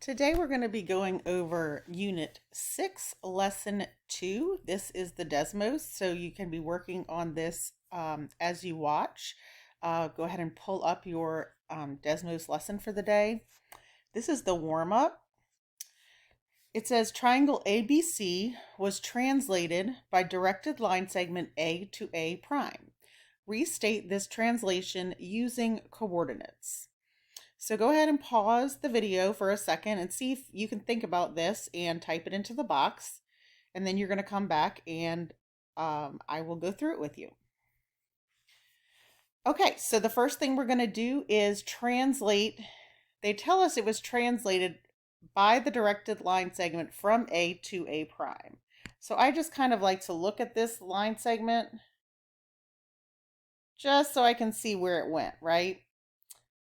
Today we're going to be going over Unit 6, Lesson 2. This is the Desmos, so you can be working on this as you watch. Go ahead and pull up your Desmos lesson for the day. This is the warm-up. It says triangle ABC was translated by directed line segment A to A prime. Restate this translation using coordinates. So go ahead and pause the video for a second and see if you can think about this and type it into the box. And then you're going to come back and I will go through it with you. Okay, so the first thing we're going to do is translate. They tell us it was translated by the directed line segment from A to A prime. So I just kind of like to look at this line segment just so I can see where it went, right?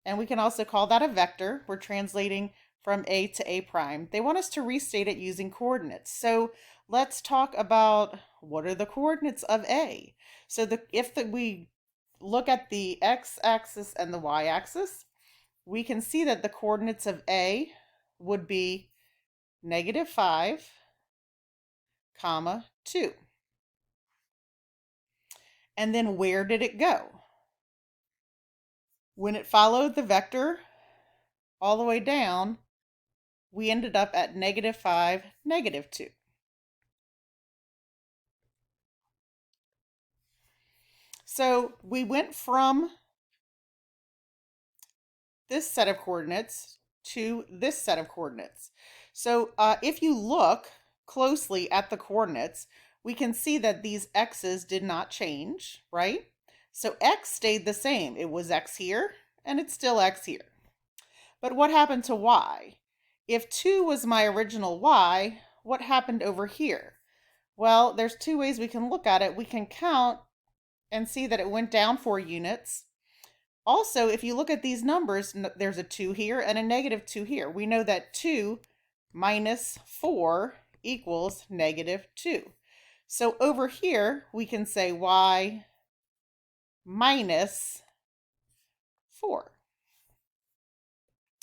And we can also call that a vector. We're translating from A to A prime. They want us to restate it using coordinates. So let's talk about what are the coordinates of A. So if we look at the x-axis and the y-axis, we can see that the coordinates of A would be -5, 2. And then where did it go? When it followed the vector all the way down, we ended up at -5, -2. So we went from this set of coordinates to this set of coordinates. So if you look closely at the coordinates, we can see that these x's did not change, right? So x stayed the same. It was x here, and it's still x here. But what happened to y? If 2 was my original y, what happened over here? Well, there's two ways we can look at it. We can count and see that it went down 4 units. Also, if you look at these numbers, there's a 2 here and a -2 here. We know that 2 minus 4 equals -2. So over here, we can say y minus 4.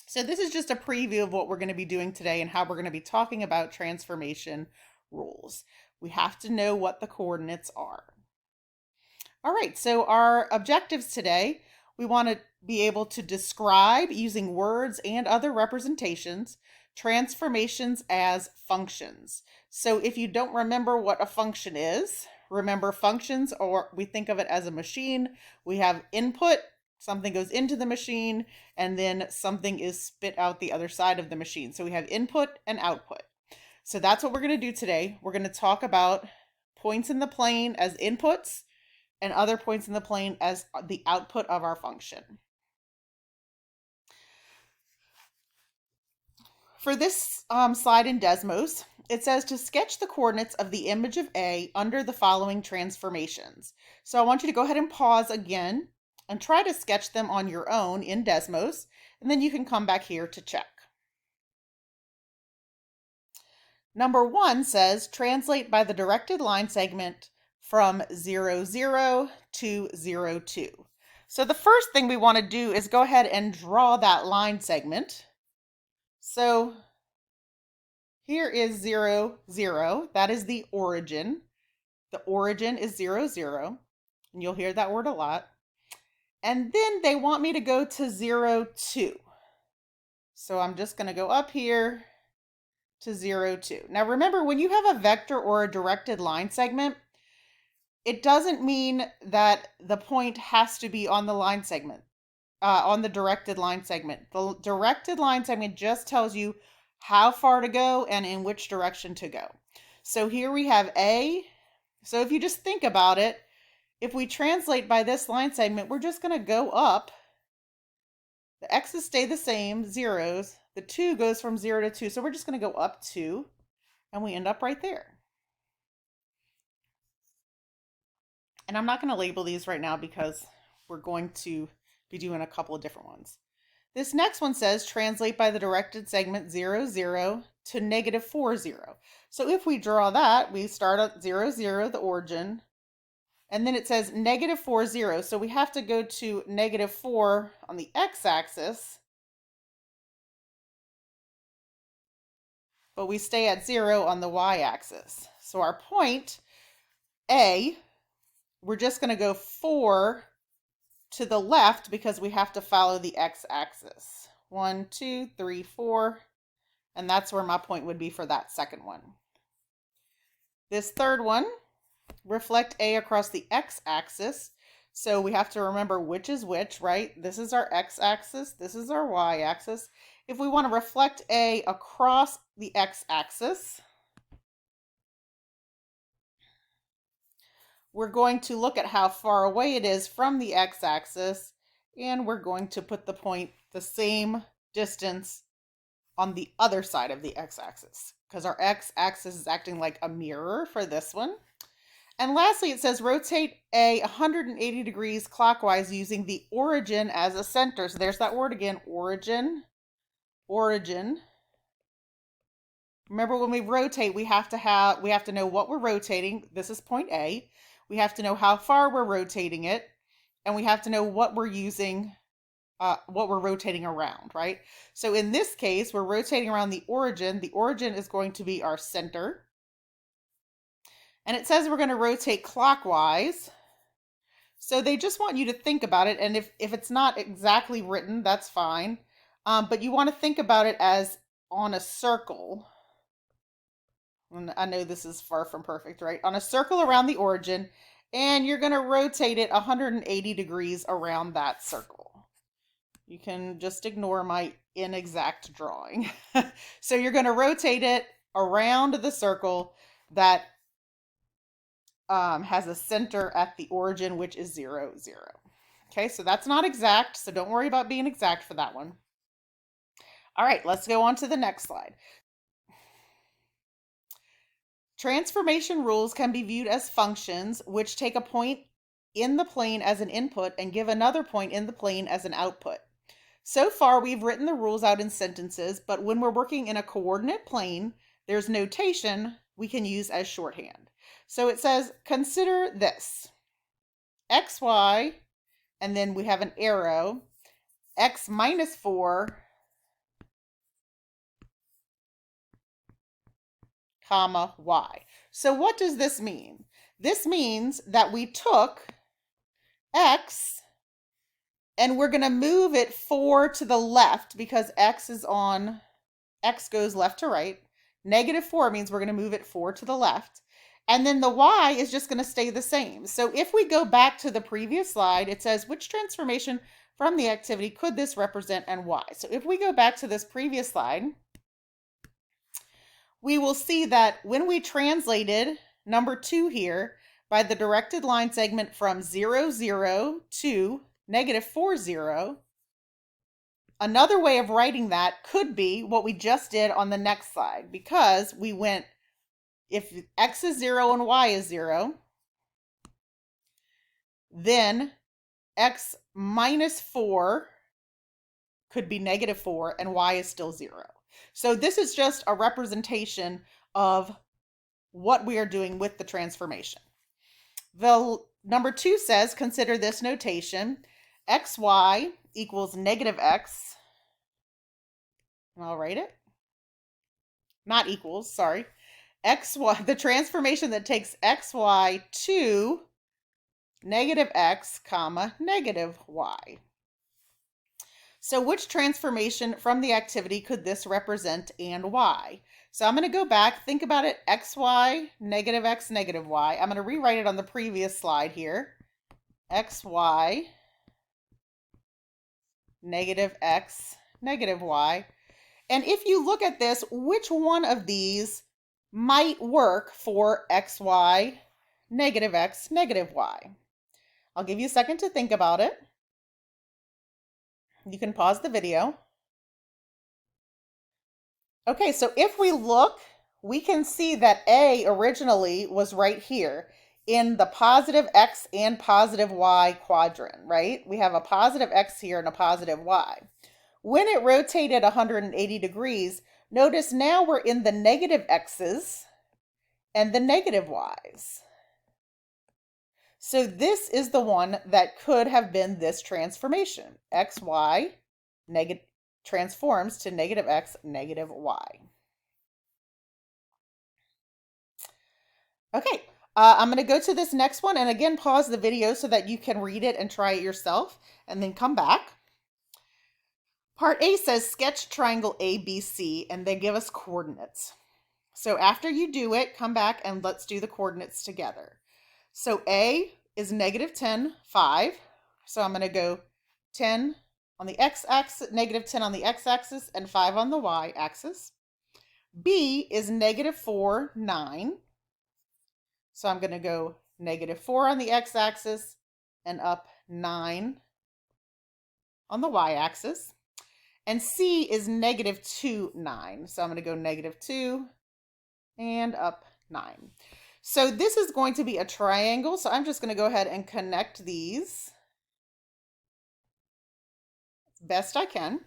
So this is just a preview of what we're going to be doing today and how we're going to be talking about transformation rules. We have to know what the coordinates are. All right, so our objectives today, we want to be able to describe, using words and other representations, transformations as functions. So if you don't remember what a function is, remember functions, or we think of it as a machine. We have input, something goes into the machine, and then something is spit out the other side of the machine. So we have input and output. So that's what we're going to do today. We're going to talk about points in the plane as inputs, and other points in the plane as the output of our function. For this slide in Desmos, it says to sketch the coordinates of the image of A under the following transformations. So I want you to go ahead and pause again and try to sketch them on your own in Desmos, and then you can come back here to check. Number 1 says translate by the directed line segment from 0, 0 to 0, 2. So the first thing we want to do is go ahead and draw that line segment. So here is 0, 0. That is the origin. The origin is 0, 0. And you'll hear that word a lot. And then they want me to go to 0, 2. So I'm just going to go up here to 0, 2. Now remember, when you have a vector or a directed line segment, it doesn't mean that the point has to be on the line segment, on the directed line segment. The directed line segment just tells you how far to go and in which direction to go. So here we have A. So if you just think about it, if we translate by this line segment, we're just going to go up. The x's stay the same, zeros. The 2 goes from 0 to 2. So we're just going to go up 2, and we end up right there. And I'm not going to label these right now because we're going to be doing a couple of different ones. This next one says translate by the directed segment 0, 0 to -4, 0. So if we draw that, we start at 0, 0, the origin, and then it says -4, 0. So we have to go to -4 on the x-axis but we stay at 0 on the y-axis. So our point A, we're just going to go 4 to the left because we have to follow the x-axis. 1, 2, 3, 4, and that's where my point would be for that second one. This third one, reflect A across the x-axis. So we have to remember which is which, right? This is our x-axis, this is our y-axis. If we want to reflect A across the x-axis, we're going to look at how far away it is from the x-axis, and we're going to put the point the same distance on the other side of the x-axis, because our x-axis is acting like a mirror for this one. And lastly, it says rotate A 180 degrees clockwise using the origin as a center. So there's that word again, origin, origin. Remember, when we rotate, we have to know what we're rotating. This is point A. We have to know how far we're rotating it, and we have to know what we're using, what we're rotating around, right? So in this case, we're rotating around the origin. The origin is going to be our center. And it says we're going to rotate clockwise. So they just want you to think about it. And if it's not exactly written, that's fine. But you want to think about it as on a circle. And I know this is far from perfect, right? On a circle around the origin. And you're going to rotate it 180 degrees around that circle. You can just ignore my inexact drawing. So you're going to rotate it around the circle that has a center at the origin, which is 0, 0. Okay, so that's not exact, so don't worry about being exact for that one. All right, let's go on to the next slide. Transformation rules can be viewed as functions which take a point in the plane as an input and give another point in the plane as an output. So far, we've written the rules out in sentences, but when we're working in a coordinate plane, there's notation we can use as shorthand. So it says, consider this, x, y, and then we have an arrow, x minus 4, comma, y. So what does this mean? This means that we took x and we're going to move it 4 to the left because x goes left to right. Negative 4 means we're going to move it 4 to the left. And then the y is just going to stay the same. So if we go back to the previous slide, it says, which transformation from the activity could this represent and why? So if we go back to this previous slide, we will see that when we translated number 2 here by the directed line segment from 0, 0 to negative 4, 0, another way of writing that could be what we just did on the next slide, because we went, if x is 0 and y is 0, then x minus 4 could be negative 4 and y is still 0. So this is just a representation of what we are doing with the transformation. The number 2 says, consider this notation, xy equals negative x. I'll write it. Not equals, sorry. xy, the transformation that takes xy to negative x, comma, negative y. So which transformation from the activity could this represent and why? So I'm going to go back, think about it, xy, negative x, negative y. I'm going to rewrite it on the previous slide here. xy, negative x, negative y. And if you look at this, which one of these might work for xy, negative x, negative y? I'll give you a second to think about it. You can pause the video. Okay, so if we look, we can see that A originally was right here in the positive x and positive y quadrant, right? We have a positive x here and a positive y. When it rotated 180 degrees, notice now we're in the negative x's and the negative y's. So this is the one that could have been this transformation. xy transforms to negative x, negative y. Okay, I'm going to go to this next one and again pause the video so that you can read it and try it yourself and then come back. Part A says sketch triangle ABC and they give us coordinates. So after you do it, come back and let's do the coordinates together. So A is negative 10, 5. So I'm going to go 10 on the x-axis, negative 10 on the x-axis, and 5 on the y-axis. B is negative 4, 9. So I'm going to go negative 4 on the x-axis and up 9 on the y-axis. And C is negative 2, 9. So I'm going to go negative 2 and up 9. So this is going to be a triangle. So I'm just going to go ahead and connect these as best I can.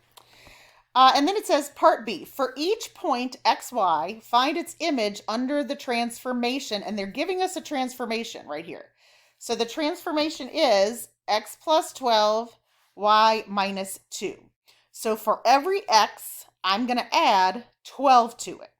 And then it says part B, for each point XY, find its image under the transformation. And they're giving us a transformation right here. So the transformation is x plus 12, y minus 2. So for every x, I'm going to add 12 to it.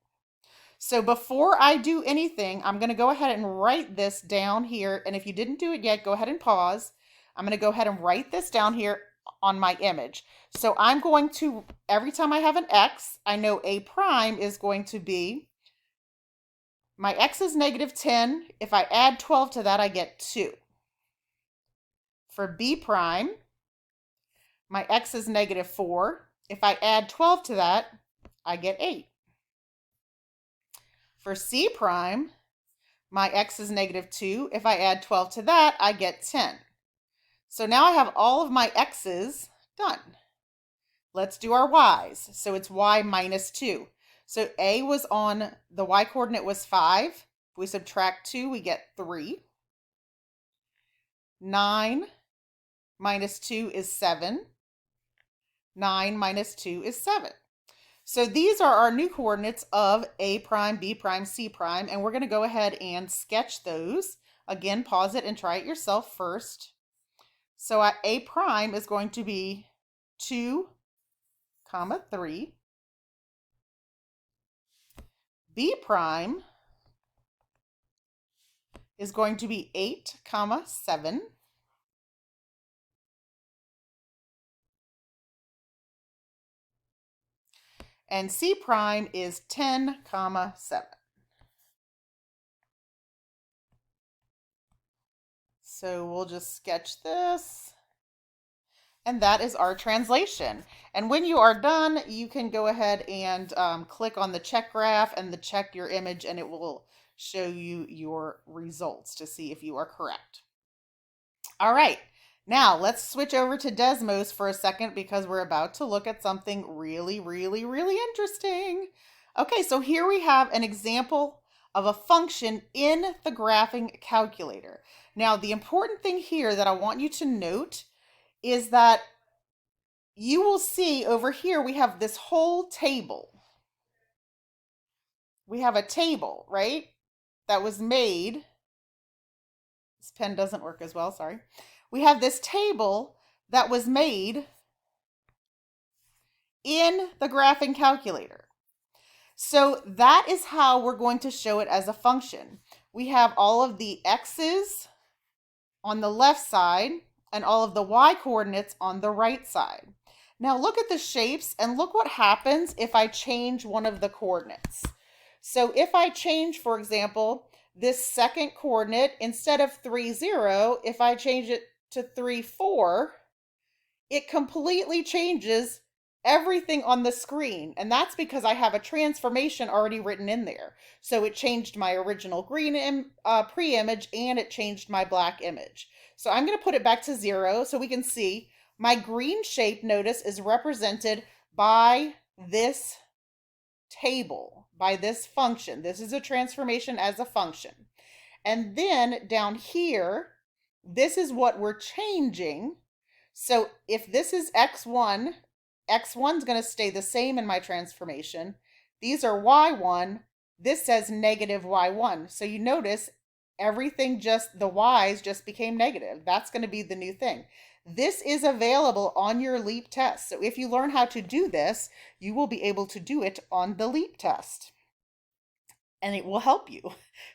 So before I do anything, I'm going to go ahead and write this down here. And if you didn't do it yet, go ahead and pause. I'm going to go ahead and write this down here on my image. So I'm going to, every time I have an x, I know A prime is going to be, my x is negative 10. If I add 12 to that, I get 2. For B prime, my x is negative 4. If I add 12 to that, I get 8. For C prime, my x is negative 2. If I add 12 to that, I get 10. So now I have all of my x's done. Let's do our y's. So it's y minus 2. So A was on, the y coordinate was 5. If we subtract 2, we get 3. 9 minus 2 is 7. 9 minus 2 is 7. So these are our new coordinates of A prime, B prime, C prime, and we're going to go ahead and sketch those. Again, pause it and try it yourself first. So A prime is going to be 2, 3. B prime is going to be 8, 7. And C prime is 10, 7. So we'll just sketch this. And that is our translation. And when you are done, you can go ahead and click on the check graph and check your image, and it will show you your results to see if you are correct. All right, now let's switch over to Desmos for a second because we're about to look at something really, really, really interesting. Okay, so here we have an example of a function in the graphing calculator. Now, the important thing here that I want you to note is that you will see over here we have this whole table. We have a table, right? That was made. This pen doesn't work as well, sorry. We have this table that was made in the graphing calculator. So that is how we're going to show it as a function. We have all of the x's on the left side and all of the y coordinates on the right side. Now look at the shapes and look what happens if I change one of the coordinates. So if I change, for example, this second coordinate, instead of 3, 0, if I change it to 3, 4, it completely changes everything on the screen. And that's because I have a transformation already written in there. So it changed my original green pre-image and it changed my black image. So I'm going to put it back to 0 so we can see my green shape, notice, is represented by this table, by this function. This is a transformation as a function. And then down here, this is what we're changing. So if this is x1, x1 is going to stay the same in my transformation. These are y1. This says negative y1. So you notice everything just, the y's just became negative. That's going to be the new thing. This is available on your LEAP test. So if you learn how to do this, you will be able to do it on the LEAP test. and it will help you.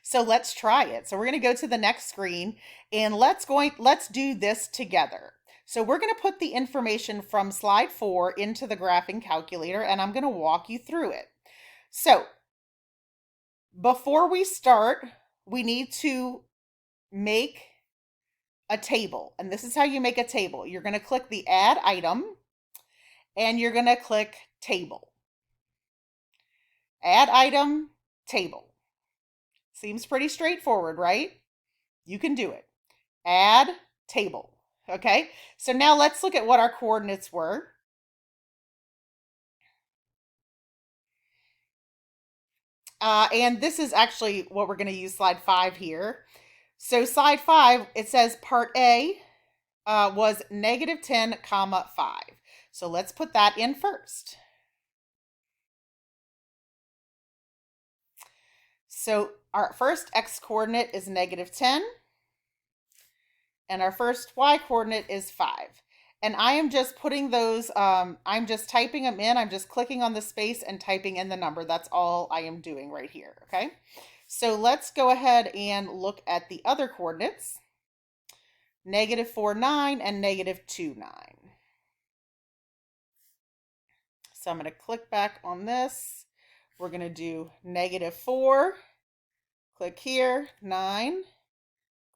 So let's try it. So we're going to go to the next screen and let's do this together. So we're going to put the information from slide 4 into the graphing calculator, and I'm going to walk you through it. So before we start, we need to make a table. And this is how you make a table. You're going to click the add item and you're going to click table. Add item, table. Seems pretty straightforward, right? You can do it. Add table. Okay, so now let's look at what our coordinates were. And this is actually what we're going to use slide 5 here. So slide 5, it says part A was negative 10, comma 5. So let's put that in first. So our first x coordinate is negative 10. And our first y coordinate is 5. And I am just putting those, I'm just typing them in. I'm just clicking on the space and typing in the number. That's all I am doing right here, okay? So let's go ahead and look at the other coordinates. Negative 4, 9 and negative 2, 9. So I'm going to click back on this. We're going to do negative 4, click here, 9,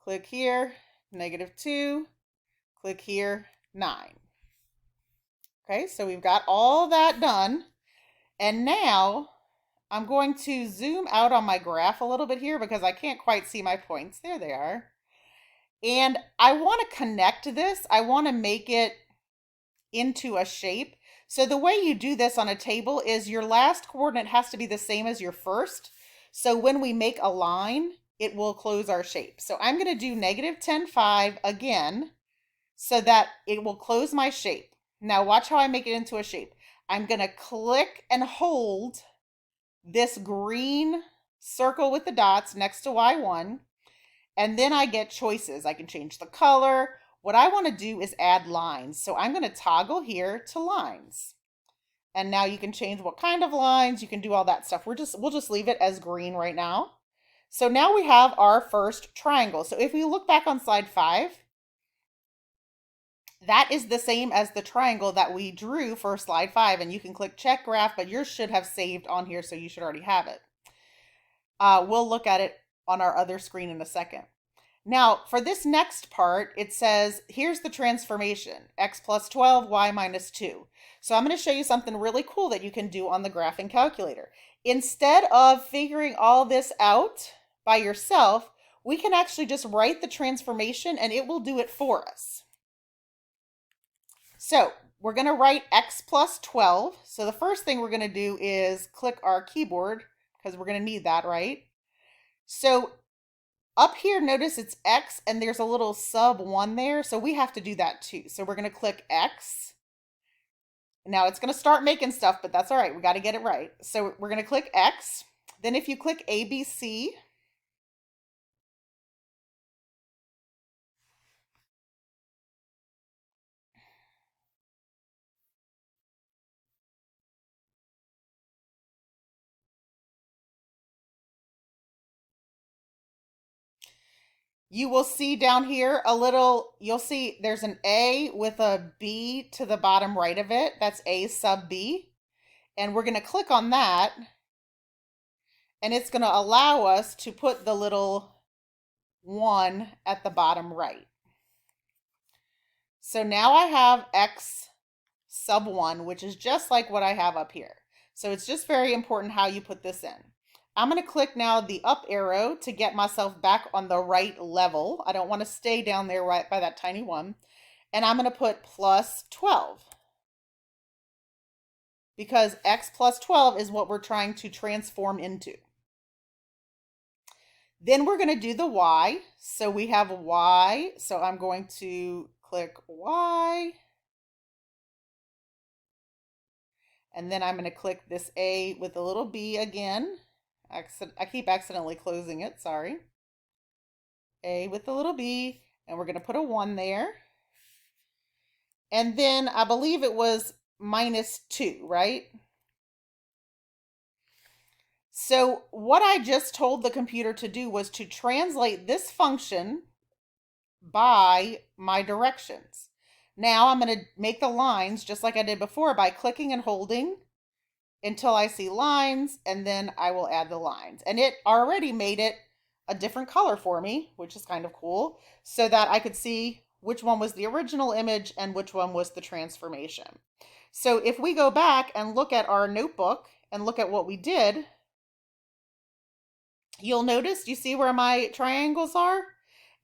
click here, negative 2, click here, 9. Okay, so we've got all that done. And now I'm going to zoom out on my graph a little bit here because I can't quite see my points. There they are. And I want to connect this. I want to make it into a shape. So the way you do this on a table is your last coordinate has to be the same as your first. So when we make a line, it will close our shape. So I'm going to do negative 10, 5 again so that it will close my shape. Now watch how I make it into a shape. I'm going to click and hold this green circle with the dots next to Y1. And then I get choices. I can change the color. What I want to do is add lines. So I'm going to toggle here to lines. And now you can change what kind of lines. You can do all that stuff. We'll just leave it as green right now. So now we have our first triangle. So if we look back on slide 5, that is the same as the triangle that we drew for slide 5. And you can click check graph, but yours should have saved on here, so you should already have it. We'll look at it on our other screen in a second. Now, for this next part, it says, here's the transformation, x plus 12, y minus 2. So I'm going to show you something really cool that you can do on the graphing calculator. Instead of figuring all this out by yourself, we can actually just write the transformation and it will do it for us. So we're going to write x plus 12. So the first thing we're going to do is click our keyboard because we're going to need that, right? So up here, notice it's X and there's a little sub 1 there. So we have to do that too. So we're going to click X. Now it's going to start making stuff, but that's all right. We got to get it right. So we're going to click X. Then if you click ABC, you will see down here a little, you'll see there's an A with a B to the bottom right of it. That's A sub B. And we're going to click on that. And it's going to allow us to put the little 1 at the bottom right. So now I have X sub 1, which is just like what I have up here. So it's just very important how you put this in. I'm going to click now the up arrow to get myself back on the right level. I don't want to stay down there right by that tiny 1. And I'm going to put plus 12. Because x plus 12 is what we're trying to transform into. Then we're going to do the y. So we have y. So I'm going to click y. And then I'm going to click this A with a little B again. I keep accidentally closing it, sorry. A with a little B, and we're going to put a 1 there. And then I believe it was minus 2, right? So what I just told the computer to do was to translate this function by my directions. Now I'm going to make the lines just like I did before by clicking and holding until I see lines, and then I will add the lines. And it already made it a different color for me, which is kind of cool, so that I could see which one was the original image and which one was the transformation. So if we go back and look at our notebook and look at what we did, you'll notice, you see where my triangles are?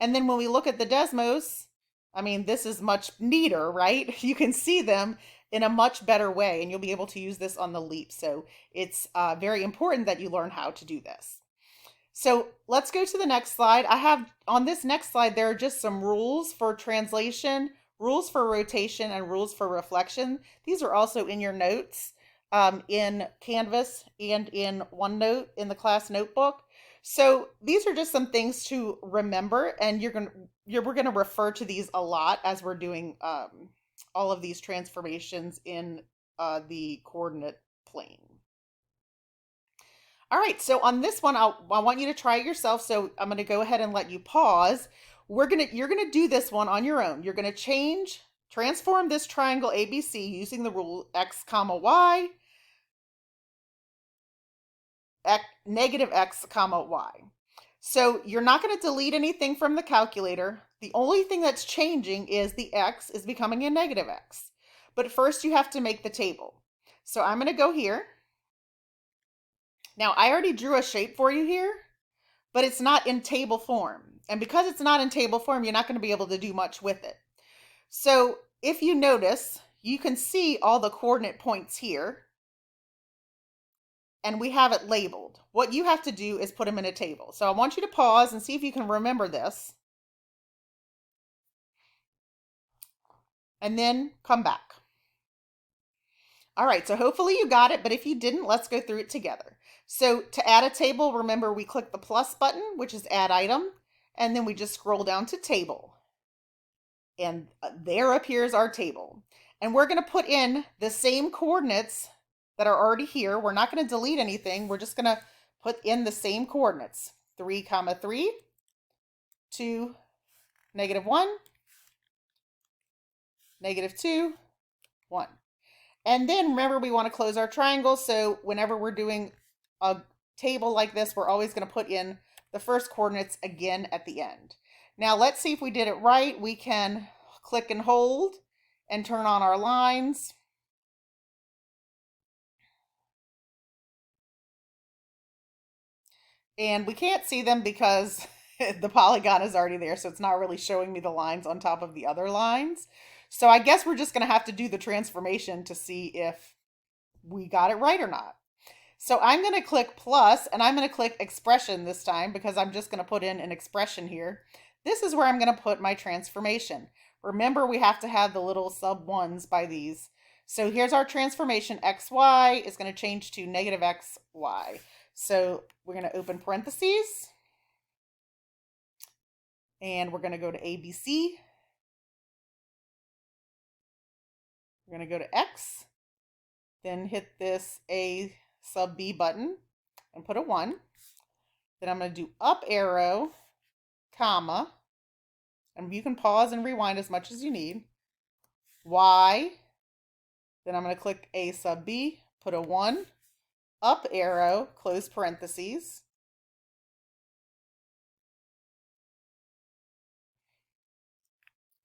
And then when we look at the Desmos, I mean, this is much neater, right? You can see them in a much better way, and you'll be able to use this on the leap. So it's very important that you learn how to do this. So let's go to the next slide. I have on this next slide, there are just some rules for translation, rules for rotation, and rules for reflection. These are also in your notes in Canvas and in OneNote in the class notebook. So these are just some things to remember, and we're gonna refer to these a lot as we're doing all of these transformations in the coordinate plane. All right, so on this one, I want you to try it yourself. So I'm going to go ahead and let you pause. You're gonna do this one on your own. You're going to transform this triangle ABC using the rule x comma y, negative x comma y. So you're not going to delete anything from the calculator. The only thing that's changing is the x is becoming a negative x. But first you have to make the table. So I'm going to go here. Now I already drew a shape for you here, but it's not in table form. And because it's not in table form, you're not going to be able to do much with it. So if you notice, you can see all the coordinate points here, and we have it labeled. What you have to do is put them in a table. So I want you to pause and see if you can remember this, and then come back. All right, so hopefully you got it, but if you didn't, let's go through it together. So to add a table, remember we click the plus button, which is add item, and then we just scroll down to table. And there appears our table. And we're going to put in the same coordinates that are already here. We're not going to delete anything. We're just going to put in the same coordinates. 3, 3, 2, -1, -2, 1. And then remember, we want to close our triangle. So whenever we're doing a table like this, we're always going to put in the first coordinates again at the end. Now let's see if we did it right. We can click and hold and turn on our lines. And we can't see them because the polygon is already there, so it's not really showing me the lines on top of the other lines. So I guess we're just going to have to do the transformation to see if we got it right or not. So I'm going to click plus, and I'm going to click expression this time because I'm just going to put in an expression here. This is where I'm going to put my transformation. Remember, we have to have the little sub ones by these. So here's our transformation. XY is going to change to negative XY. So we're going to open parentheses, and we're going to go to ABC. We're going to go to X, then hit this A sub B button and put a 1. Then I'm going to do up arrow, comma, and you can pause and rewind as much as you need. Y, then I'm going to click A sub B, put a 1, up arrow, close parentheses.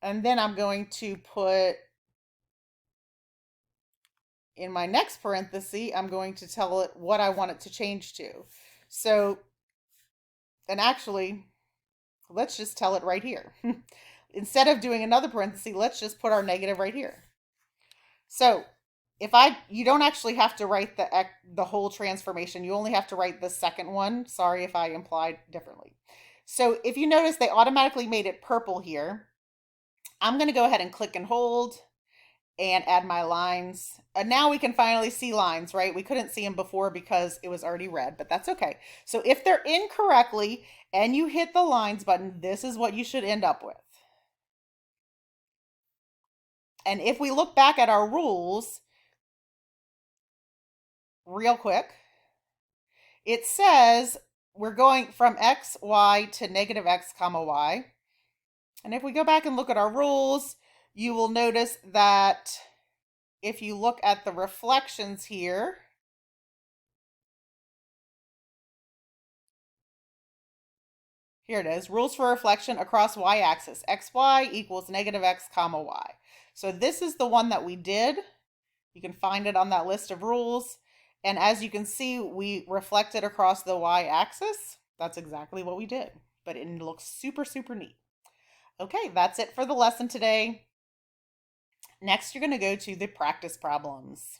And then I'm going to put in my next parenthesis, I'm going to tell it what I want it to change to. So, and actually, let's just tell it right here. Instead of doing another parenthesis, let's just put our negative right here. So you don't actually have to write the whole transformation. You only have to write the second one. Sorry if I implied differently. So if you notice, they automatically made it purple here. I'm going to go ahead and click and hold and add my lines. And now we can finally see lines, right? We couldn't see them before because it was already red, but that's okay. So if they're incorrectly and you hit the lines button, this is what you should end up with. And if we look back at our rules real quick, It says we're going from x, y to negative x comma y. And if we go back and look at our rules, you will notice that if you look at the reflections here, here it is, rules for reflection across y-axis, xy equals negative x comma y. So this is the one that we did. You can find it on that list of rules. And as you can see, we reflected across the y-axis. That's exactly what we did, but it looks super, super neat. Okay, that's it for the lesson today. Next, you're going to go to the practice problems.